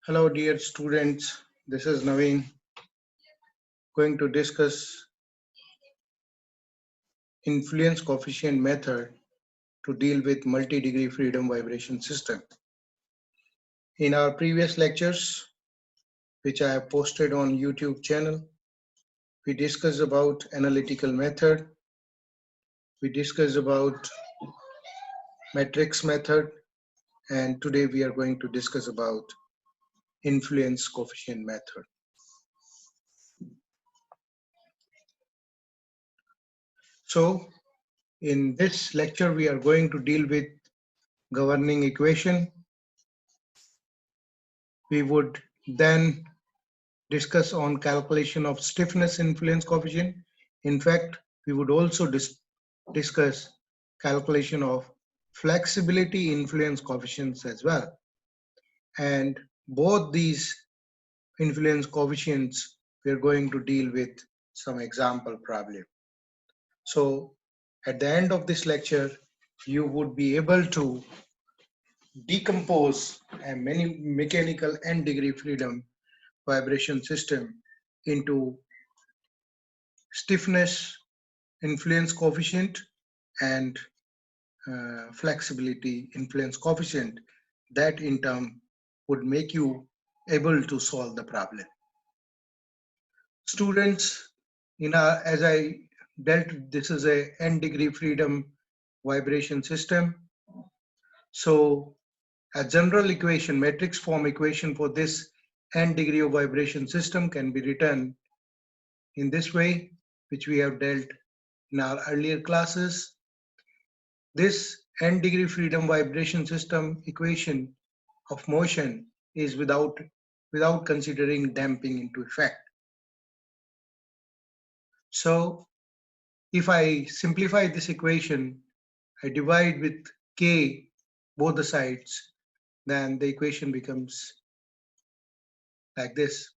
Hello, dear students. This is Naveen going to discuss influence coefficient method to deal with multi-degree freedom vibration system. In our previous lectures, which I have posted on YouTube channel, we discussed about analytical method. We discussed about matrix method, and today we are going to discuss about influence coefficient method. So in this lecture, we are going to deal with governing equation. We would then discuss on calculation of stiffness influence coefficient. In fact, we would also discuss calculation of flexibility influence coefficients as well. And both these influence coefficients, we are going to deal with some example problem. So at the end of this lecture, you would be able to decompose a mechanical n degree freedom vibration system into stiffness influence coefficient and flexibility influence coefficient. That in turn would make you able to solve the problem. Students, as I dealt, this is a n degree freedom vibration system. So a general equation, matrix form equation for this n degree of vibration system can be written in this way, which we have dealt in our earlier classes. This n degree freedom vibration system equation of motion is without considering damping into effect. So if I simplify this equation, I divide with k both the sides, then the equation becomes like this.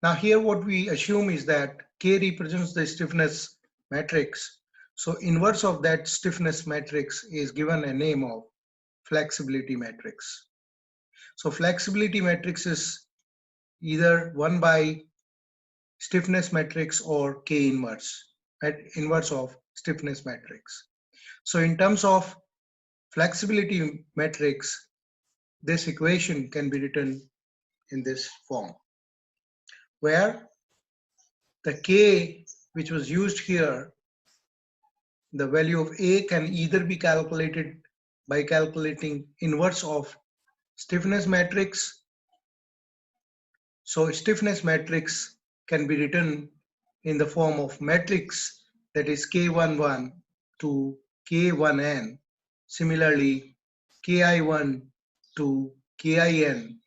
Now here what we assume is that k represents the stiffness matrix. So inverse of that stiffness matrix is given a name of flexibility matrix. So flexibility matrix is either 1 by stiffness matrix or K inverse, inverse of stiffness matrix. So in terms of flexibility matrix, this equation can be written in this form, where the K which was used here, the value of A can either be calculated by calculating inverse of stiffness matrix. So stiffness matrix can be written in the form of matrix that is K11 to K1n. Similarly, Ki1 to Kin,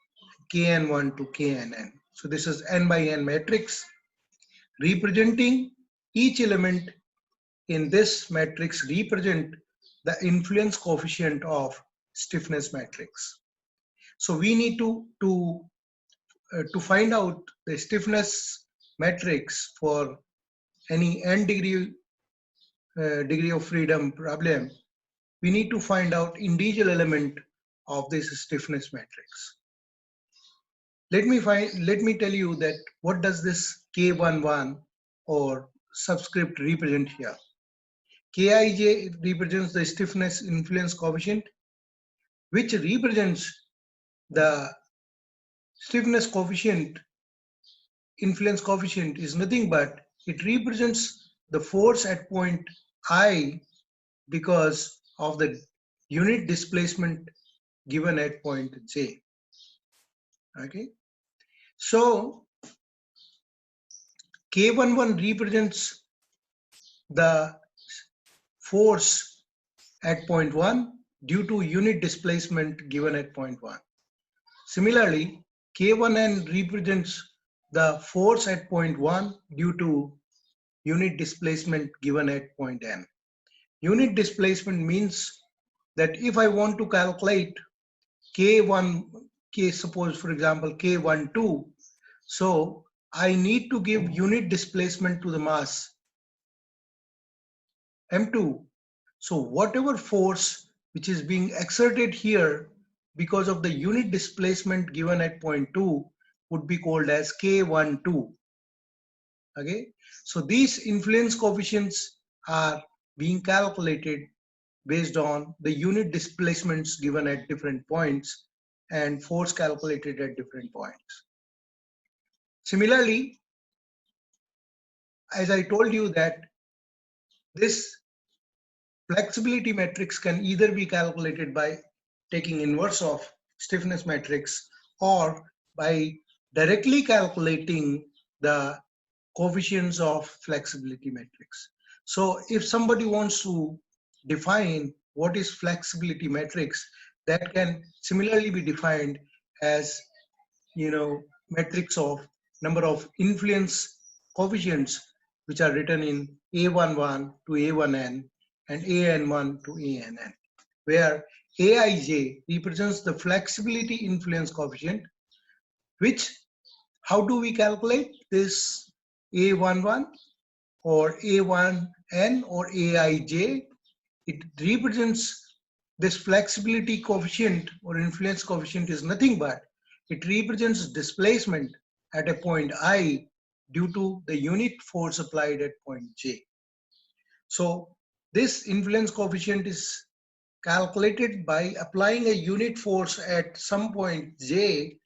Kn1 to Knn. So this is n by n matrix representing each element in this matrix represent the influence coefficient of stiffness matrix. So we need to find out the stiffness matrix for any n degree of freedom problem. We need to find out individual element of this stiffness matrix. Let me tell you that what does this K11 or subscript represent here. Kij represents the stiffness influence coefficient, which represents the stiffness coefficient. Influence coefficient is nothing but it represents the force at point I because of the unit displacement given at point J. Okay, so K11 represents the force at point 1 due to unit displacement given at point 1. Similarly, K1n represents the force at point 1 due to unit displacement given at point n. Unit displacement means that if I want to calculate suppose for example K12, so I need to give unit displacement to the mass m2. So whatever force which is being exerted here because of the unit displacement given at point 2 would be called as K12. Okay, so these influence coefficients are being calculated based on the unit displacements given at different points and force calculated at different points. Similarly, as I told you that this flexibility matrix can either be calculated by taking inverse of stiffness matrix or by directly calculating the coefficients of flexibility matrix. So if somebody wants to define what is flexibility matrix, that can similarly be defined as, matrix of number of influence coefficients which are written in A11 to A1n and AN1 to ANN, where Aij represents the flexibility influence coefficient, which how do we calculate this A11 or A1n or Aij? It represents this flexibility coefficient or influence coefficient is nothing but it represents displacement at a point I due to the unit force applied at point J. So this influence coefficient is calculated by applying a unit force at some point J,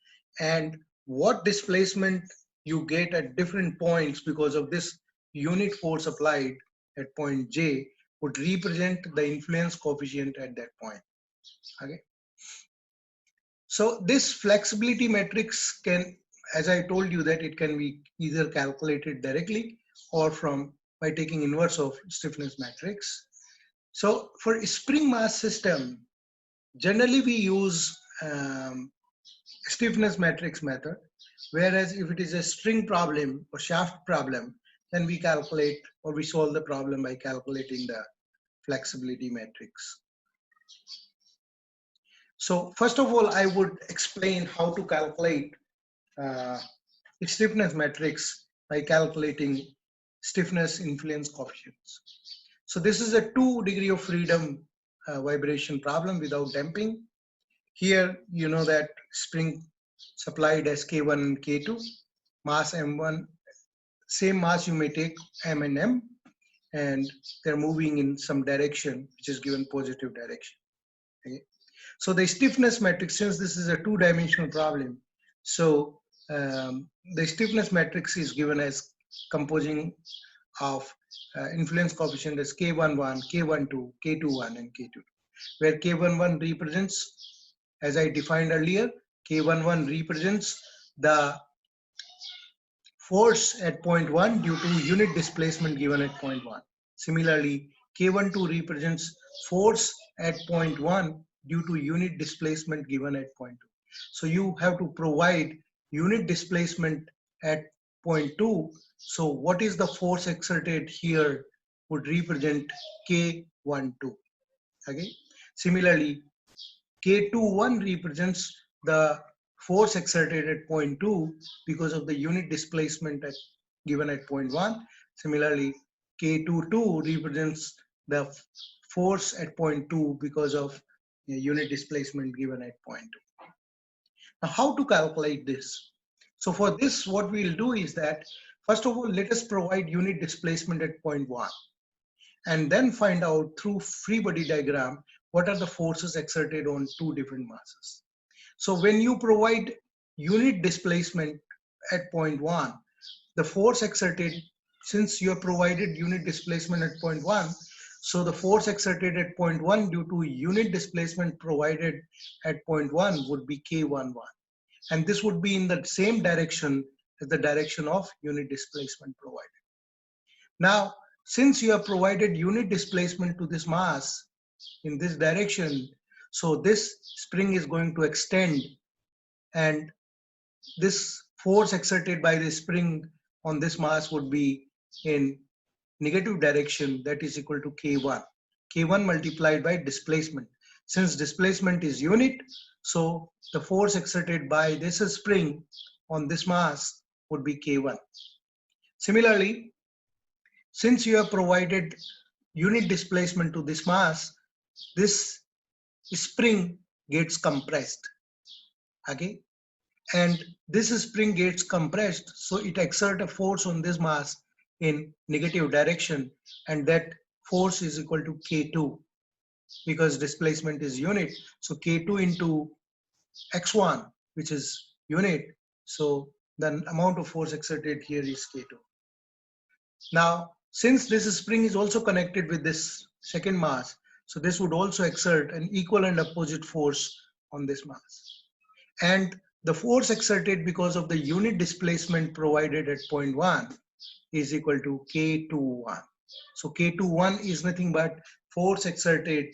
and what displacement you get at different points because of this unit force applied at point J would represent the influence coefficient at that point. Okay. So this flexibility matrix can, as I told you, that it can be either calculated directly or from by taking inverse of stiffness matrix. So for spring mass system, generally we use stiffness matrix method, whereas if it is a string problem or shaft problem, then we calculate or we solve the problem by calculating the flexibility matrix. So first of all, I would explain how to calculate uh, stiffness matrix by calculating stiffness influence coefficients. So this is a 2 degree of freedom vibration problem without damping. Here, you know that spring supplied as K1 and K2, mass M1, same mass you may take M and M, and they're moving in some direction, which is given positive direction. Okay. So the stiffness matrix, since this is a 2-dimensional problem, so the stiffness matrix is given as composing of influence coefficient as K11, K12, K21, and K22, where K11 represents, as I defined earlier, K11 represents the force at point 1 due to unit displacement given at point 1. Similarly, K12 represents force at point 1 due to unit displacement given at point 2. So you have to provide unit displacement at point 2. So what is the force exerted here would represent K12. Okay. Similarly, K21 represents the force exerted at point 2 because of the unit displacement given at point 1. Similarly, K22 represents the force at point 2 because of unit displacement given at point 2. Now, how to calculate this? So for this, what we'll do is that, first of all, let us provide unit displacement at point 1 and then find out through free body diagram what are the forces exerted on two different masses. So when you provide unit displacement at point 1, the force exerted, since you have provided unit displacement at point 1, so the force exerted at point 1 due to unit displacement provided at point 1 would be K11. And this would be in the same direction as the direction of unit displacement provided. Now, since you have provided unit displacement to this mass in this direction, so this spring is going to extend, and this force exerted by the spring on this mass would be in negative direction, that is equal to K1. K1 multiplied by displacement. Since displacement is unit, so the force exerted by this spring on this mass would be K1. Similarly, since you have provided unit displacement to this mass, this spring gets compressed. Okay, and this spring gets compressed, so it exerts a force on this mass in negative direction, and that force is equal to K2 because displacement is unit. So K2 into x1, which is unit. So the amount of force exerted here is K2. Now, since this spring is also connected with this second mass, so this would also exert an equal and opposite force on this mass. And the force exerted because of the unit displacement provided at point 1 is equal to K21. So K21 is nothing but force exerted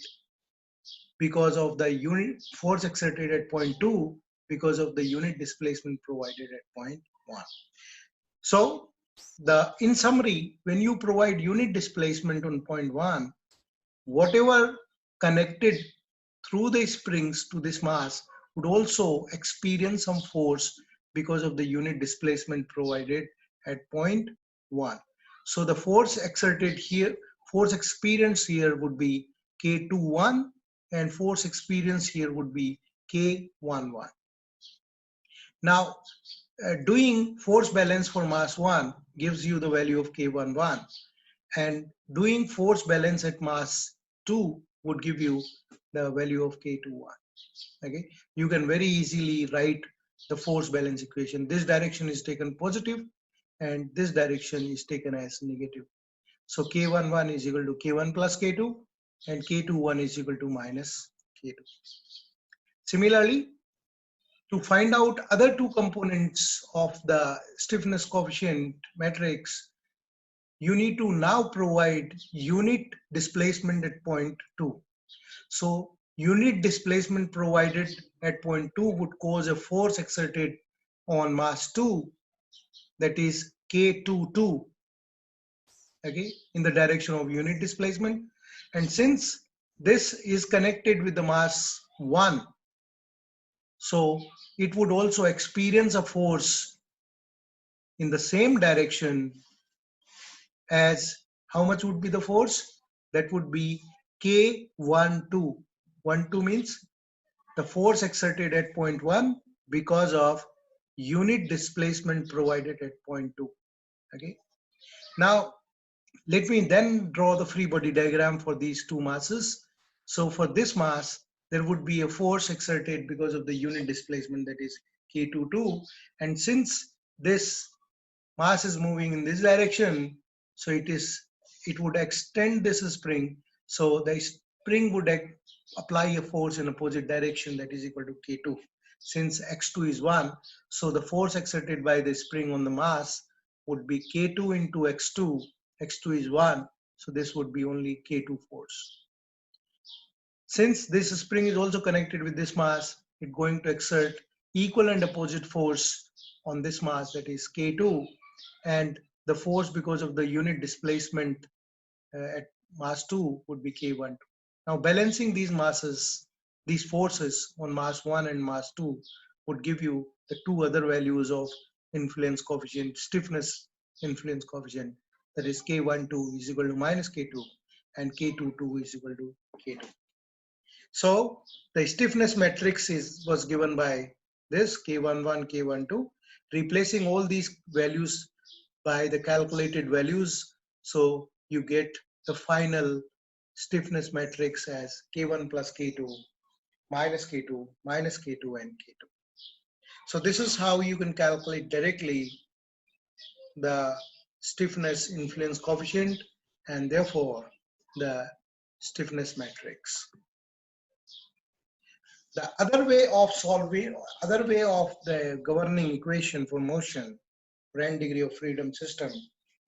because of the unit force exerted at point 2 because of the unit displacement provided at point 1. So in summary, when you provide unit displacement on point 1, whatever connected through the springs to this mass would also experience some force because of the unit displacement provided at point 1. So the force exerted here, force experience here would be K21, and force experience here would be K11. Now, doing force balance for mass 1 gives you the value of K11, and doing force balance at mass 2 would give you the value of K21. Okay, you can very easily write the force balance equation. This direction is taken positive and this direction is taken as negative. So K11 is equal to K1 plus K2 and K21 is equal to minus K2. Similarly, to find out other two components of the stiffness coefficient matrix, you need to now provide unit displacement at point 2. So unit displacement provided at point 2 would cause a force exerted on mass 2, that is K22, okay, in the direction of unit displacement. And since this is connected with the mass 1, so it would also experience a force in the same direction as how much would be the force? That would be K12. 12 means the force exerted at point 1 because of unit displacement provided at point 2. Okay. Now, let me then draw the free body diagram for these two masses. So for this mass, there would be a force exerted because of the unit displacement, that is K22. And since this mass is moving in this direction, so it would extend this spring. So the spring would apply a force in opposite direction, that is equal to K2. Since x2 is 1, so the force exerted by the spring on the mass would be K2 into x2. x2 is 1, so this would be only K2 force. Since this spring is also connected with this mass, it's going to exert equal and opposite force on this mass, that is K2, and the force because of the unit displacement at mass 2 would be K1. Now balancing these masses, these forces on mass 1 and mass 2 would give you the two other values of influence coefficient, stiffness influence coefficient, that is K12 is equal to minus K2 and K22 is equal to K2. So the stiffness matrix was given by this K11, K12, replacing all these values by the calculated values. So you get the final stiffness matrix as K1 plus K2, minus K2, minus K2, and K2. So this is how you can calculate directly the stiffness influence coefficient and therefore the stiffness matrix. The other way of the governing equation for motion for n degree of freedom system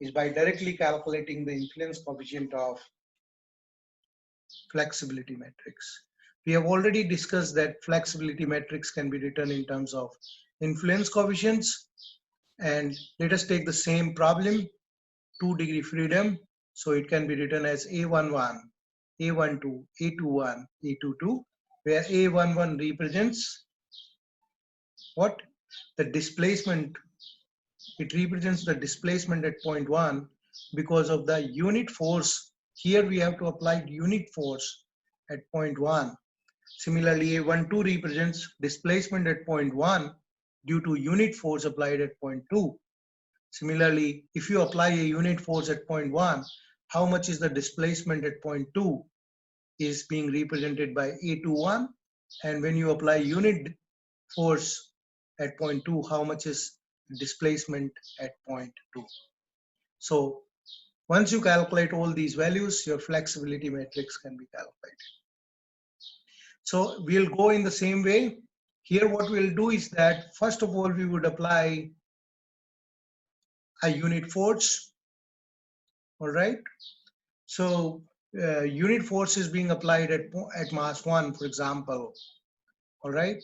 is by directly calculating the influence coefficient of flexibility matrix. We have already discussed that flexibility matrix can be written in terms of influence coefficients, and let us take the same problem, 2 degree freedom. So it can be written as A11, A12, A21, A22, where A11 represents what? The displacement. It represents the displacement at point 1 because of the unit force. Here we have to apply unit force at point 1. Similarly, A12 represents displacement at point 1 due to unit force applied at point 2. Similarly, if you apply a unit force at point 1, how much is the displacement at point 2 is being represented by A21. And when you apply unit force at point 2, how much is displacement at point 2. So once you calculate all these values, your flexibility matrix can be calculated. So we'll go in the same way. Here what we'll do is that first of all, we would apply a unit force. All right. So unit force is being applied at mass 1, for example. All right.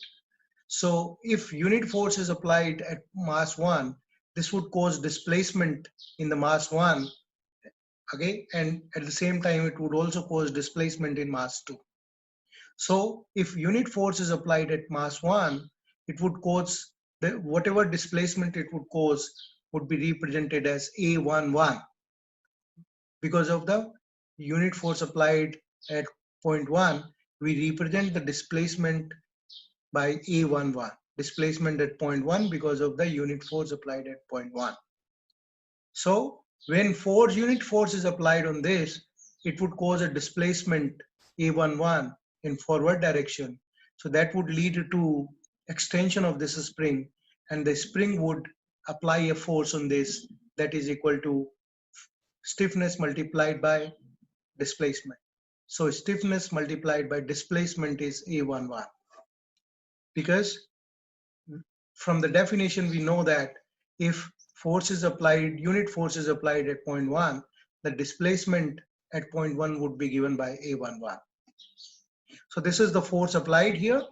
So if unit force is applied at mass 1, this would cause displacement in the mass 1. Okay. And at the same time, it would also cause displacement in mass 2. So if unit force is applied at mass 1, it would cause whatever displacement it would cause would be represented as A11 because of the unit force applied at point 1. We represent the displacement by A11, displacement at point 1 because of the unit force applied at point 1. So when unit force is applied on this, it would cause a displacement A11 in forward direction. So that would lead to extension of this spring, and the spring would apply a force on this that is equal to stiffness multiplied by displacement. So stiffness multiplied by displacement is A11. Because from the definition, we know that if force is applied, unit force is applied at point 1, the displacement at point 1 would be given by A11. So this is the force applied here,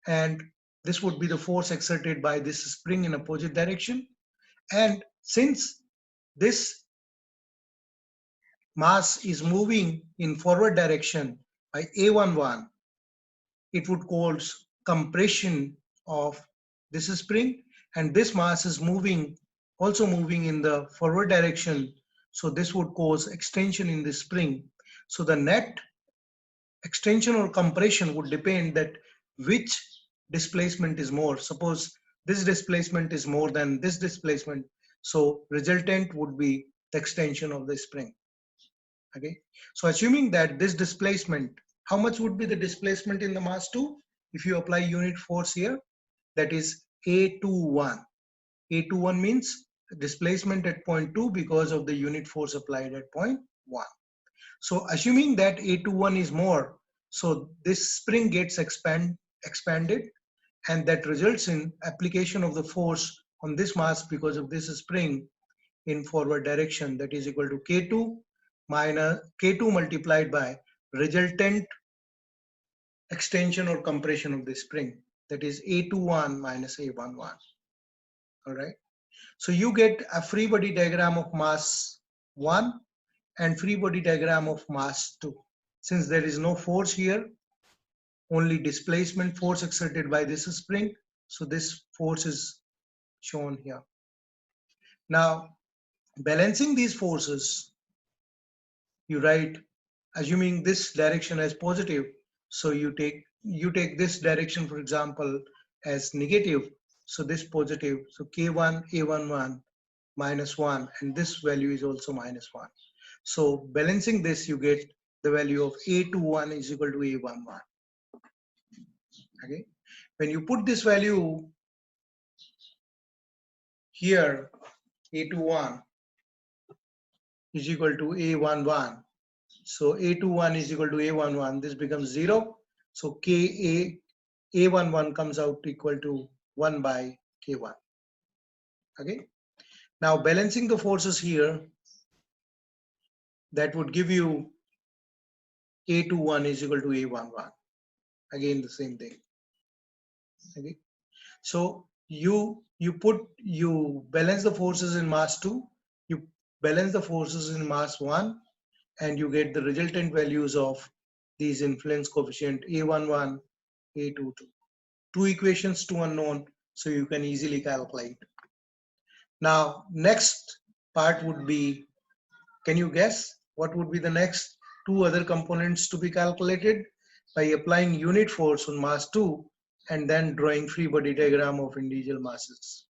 and this would be the force exerted by this spring in opposite direction. And since this mass is moving in forward direction by A11, it would cause compression of this spring, and this mass is also moving in the forward direction. So this would cause extension in the spring. So the net extension or compression would depend that which displacement is more. Suppose this displacement is more than this displacement, so resultant would be the extension of the spring. Okay, so assuming that this displacement, how much would be the displacement in the mass 2 if you apply unit force here? That is A21. A21 means displacement at point 2 because of the unit force applied at point 1. So assuming that A21 is more, so this spring gets expanded, and that results in application of the force on this mass because of this spring in forward direction, that is equal to K2 minus K2 multiplied by resultant extension or compression of the spring, that is A21 minus A11. All right. So you get a free body diagram of mass 1 and free body diagram of mass 2. Since there is no force here, only displacement force exerted by this spring, so this force is shown here. Now, balancing these forces, you write, assuming this direction as positive, so you take this direction, for example, as negative, so this positive, so K1 A11 minus 1, and this value is also minus 1. So balancing this, you get the value of A21 is equal to A11. Okay, when you put this value here, A21 is equal to A11. So A21 is equal to A11. This becomes 0. So A11 comes out equal to 1 by K1. Okay. Now balancing the forces here, that would give you A21 is equal to A11. Again, the same thing. Okay. So you balance the forces in mass 2, you balance the forces in mass 1, and you get the resultant values of these influence coefficient A11, A22. Two equations, two unknown, so you can easily calculate. Now, next part would be, can you guess what would be the next two other components to be calculated? by applying unit force on mass 2 and then drawing free body diagram of individual masses.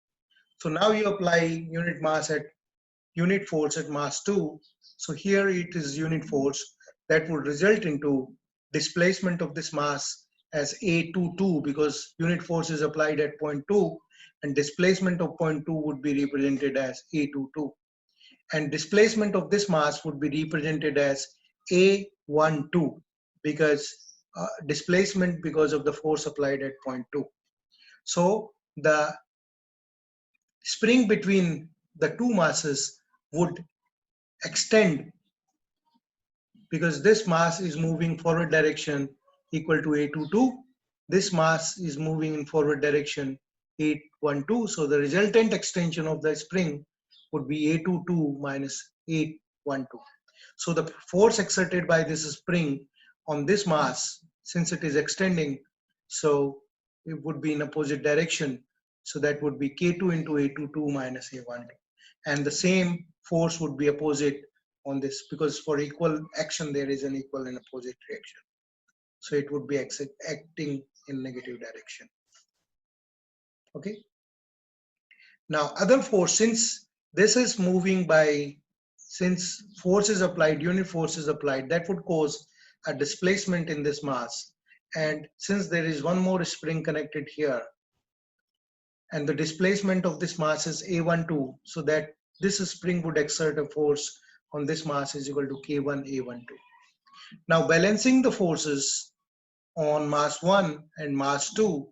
So now you apply unit force at mass 2. So here it is unit force that would result into displacement of this mass as A22 because unit force is applied at point 2 and displacement of point 2 would be represented as A22. And displacement of this mass would be represented as A12 because displacement because of the force applied at point 2. So the spring between the two masses would extend because this mass is moving forward direction equal to A22. This mass is moving in forward direction A12. So the resultant extension of the spring would be A22 minus A12. So the force exerted by this spring on this mass, since it is extending, so it would be in opposite direction. So that would be K2 into A22 minus A12. And the same force would be opposite on this because for equal action, there is an equal and opposite reaction. So it would be acting in negative direction. Okay. Now other force, since this is moving by, since force is applied, unit force is applied, that would cause a displacement in this mass. And since there is one more spring connected here, and the displacement of this mass is A12, so that this spring would exert a force on this mass is equal to K1 A12. Now balancing the forces on mass 1 and mass 2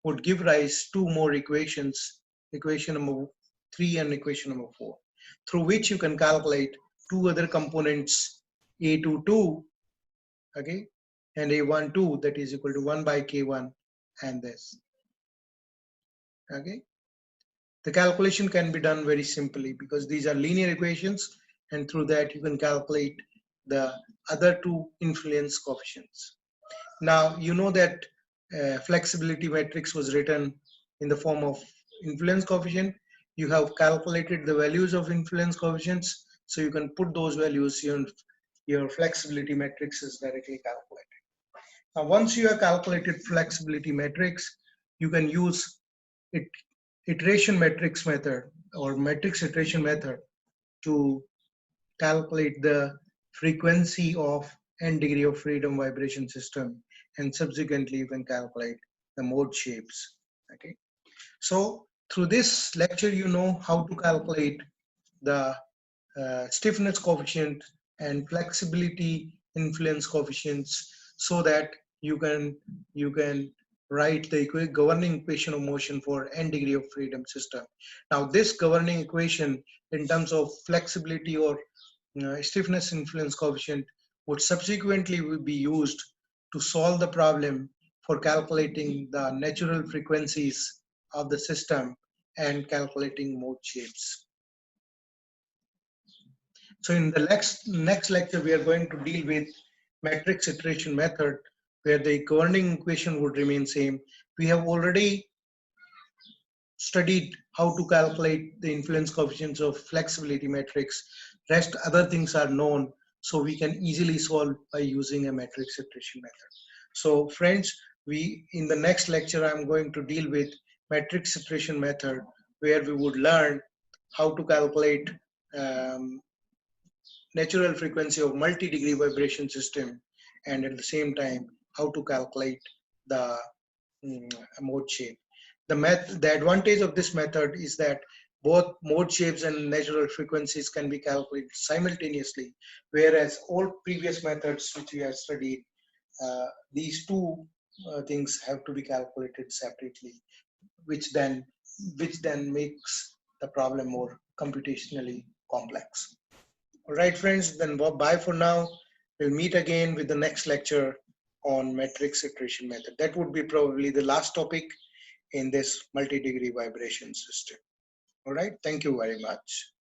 would give rise to two more equations, equation number 3 and equation number 4, through which you can calculate two other components, A22, okay, and A12, that is equal to 1 by K1 and this. Okay. The calculation can be done very simply because these are linear equations, and through that you can calculate the other two influence coefficients. Now you know that flexibility matrix was written in the form of influence coefficient. You have calculated the values of influence coefficients, so you can put those values in your flexibility matrix is directly calculated. Now once you have calculated flexibility matrix, you can use iteration matrix method or matrix iteration method to calculate the frequency of n degree of freedom vibration system, and subsequently you can calculate the mode shapes. Okay, so through this lecture you know how to calculate the stiffness coefficient and flexibility influence coefficients so that you can write the governing equation of motion for n degree of freedom system. Now this governing equation in terms of flexibility or stiffness influence coefficient would subsequently be used to solve the problem for calculating the natural frequencies of the system and calculating mode shapes. So in the next lecture, we are going to deal with matrix iteration method where the governing equation would remain same. We have already studied how to calculate the influence coefficients of flexibility matrix. Rest other things are known, so we can easily solve by using a matrix iteration method. So friends, in the next lecture, I'm going to deal with matrix iteration method where we would learn how to calculate natural frequency of multi-degree vibration system, and at the same time how to calculate the mode shape. The advantage of this method is that both mode shapes and natural frequencies can be calculated simultaneously, whereas all previous methods which we have studied, these two things have to be calculated separately, which then makes the problem more computationally complex. All right, friends, then bye for now. We'll meet again with the next lecture on matrix iteration method. That would be probably the last topic in this multi-degree vibration system. All right, thank you very much.